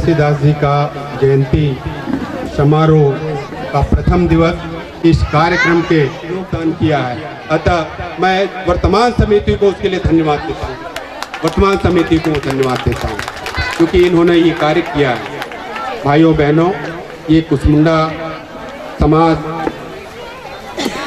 घासीदास जी का जयंती समारोह का प्रथम दिवस इस कार्यक्रम के योगदान किया है। अतः मैं वर्तमान समिति को उसके लिए धन्यवाद देता हूँ, वर्तमान समिति को धन्यवाद देता हूँ क्योंकि इन्होंने ये कार्य किया है। भाइयों बहनों, ये कुसमुंडा समाज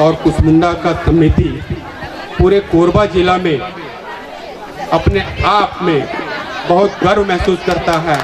और कुसमुंडा का समिति पूरे कोरबा जिला में अपने आप में बहुत गर्व महसूस करता है।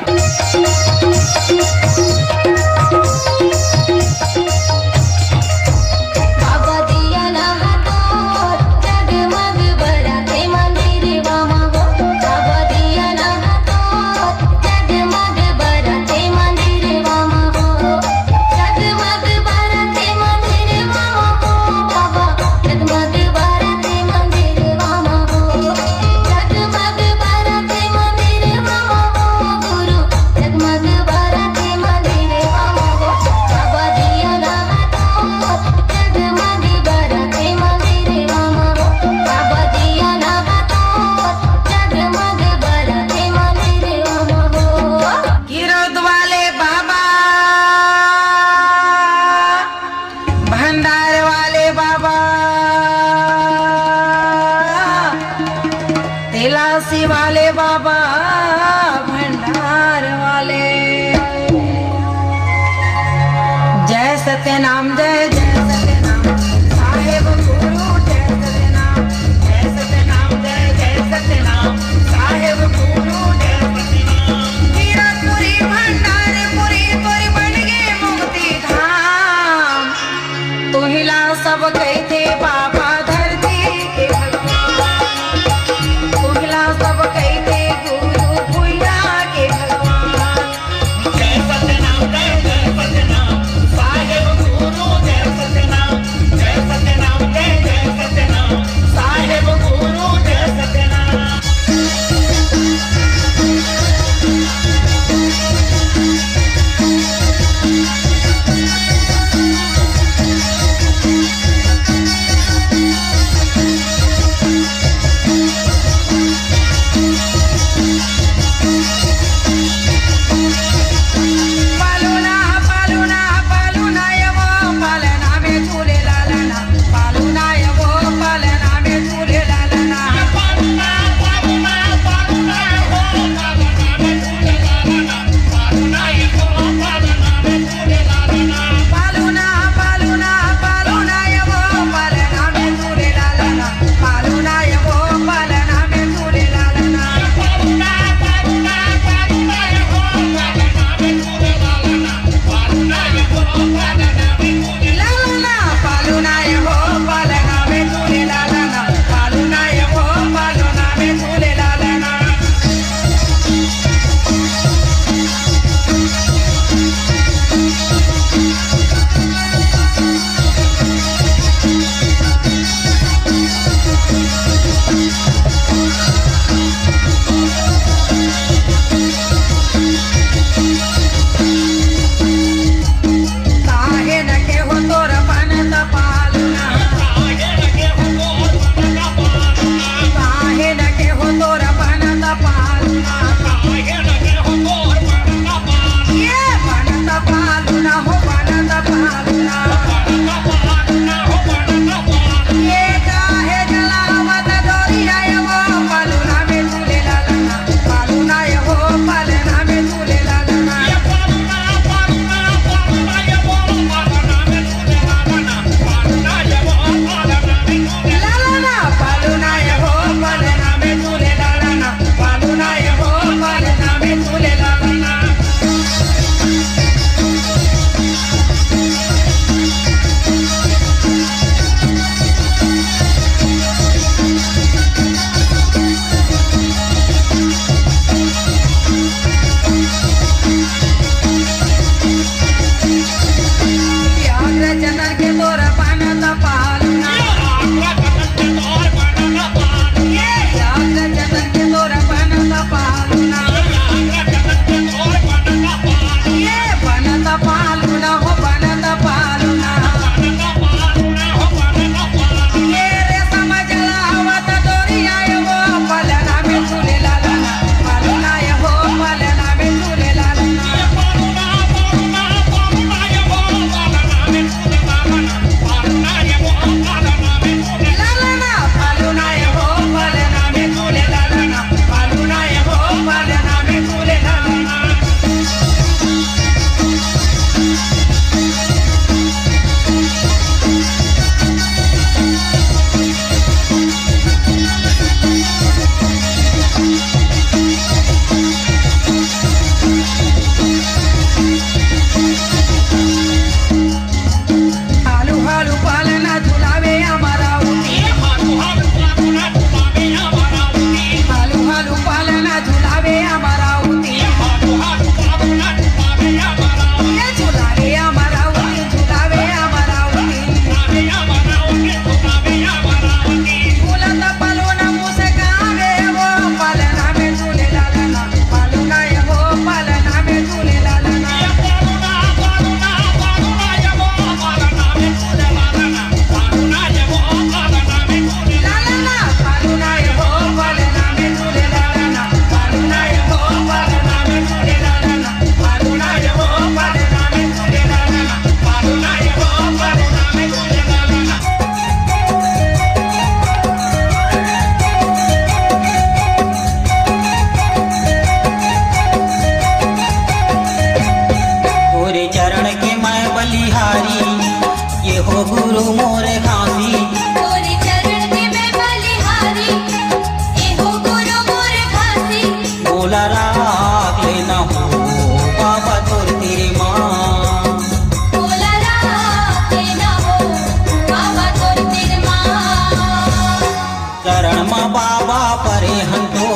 तेलासी वाले बाबा, भंडार वाले, जय सत्यनाम, जय जय सत्यनाम, साहेब गुरु जय सत्यनाम, जय सत्यनाम, जय जय सत्यनाम, साहेब गुरु जय सत्यनाम। हीरापुरी भंडारपुरी पुरी बन गए मुक्ति धाम, तू हिला सब गए थे बाबा धरती के भगवान, तू हिला सब गए थे गुरु भुइया के भगवान। जय सत्यनाम, जय जय सत्यनाम, साहेब गुरु चरण में बाबा परे हंतो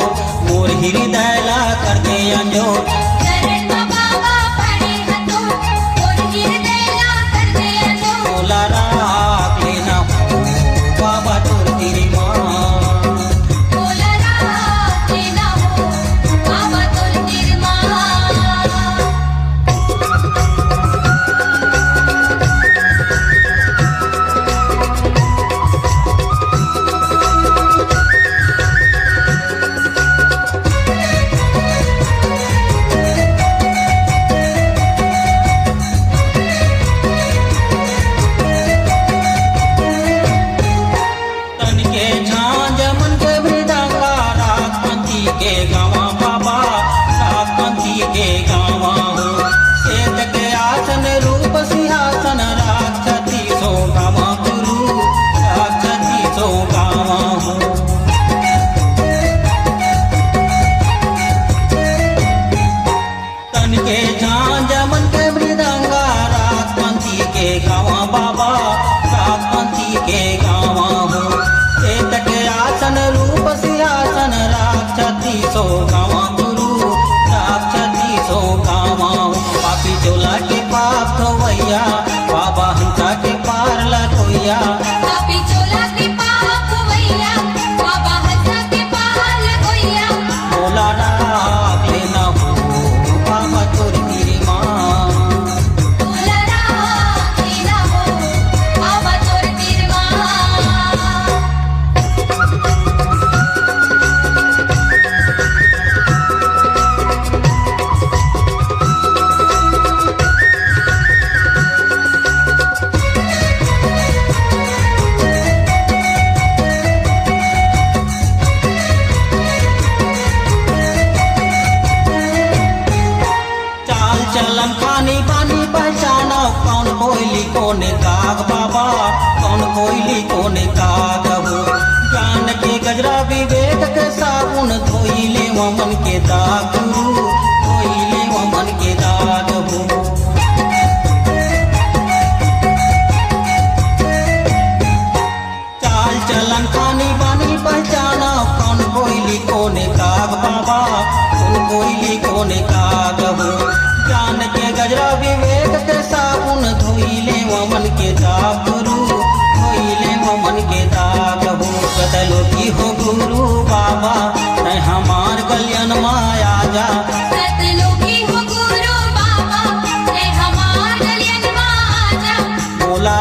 मोर हृदयला कर दे अंजो चरण में बाबा पड़े हतो और हृदयला कर दे अंजो मोला राख लेना हो बाबा तोर तेरी माँ बोला राख लेना हो बाबा तोर तेरी माँ तन के झांझ मन के मृदंगा राजपंथी के गावा बाबा राजपंथी के गावा हो श्वेत के आसन रूप सिंहासन राक्षती सो गावा गुरु राक्षती सो गावा हो तन के झांझ मन के मृदंगा राजपंथी के गावा बाबा राजपंथी के गावा हो श्वेत के आसन रूप सिंहासन राक्षती सो गावा गुरु राक्षती सो गावा हो पापी चोला के पाप धोवैया बाबा हंसा के पार लखोइया पापी चोला के पाप भैया बाबा हंसा के पाल गोइया बोला राख लेना हो बाबा तोर तेरी माँ बोला राख लेना हो बाबा तोर तेरी माँ चाल चलन खानी पानी पहचाना कौन कोयली कौन काग बाबा कौन कोयली कौन काग हो ज्ञान के गजरा विवेक के साबुन धोई ले मन के दाग गुरु धोई ले मन के दाग हो चाल चलन खानी पानी पहचाना कौन कोयली कौन काग बाबा कौन कोयली कौन काग हो ज्ञान के गजरा विवेक के साबुन धोई ले मन के दाग गुरु धोई ले मन के दाग हो बदलो की हो गुरु बाबा मैं हमार गलियन माया जा सतलोकी हो गुरु बाबा हे हमार गलियन माँ आजा बोला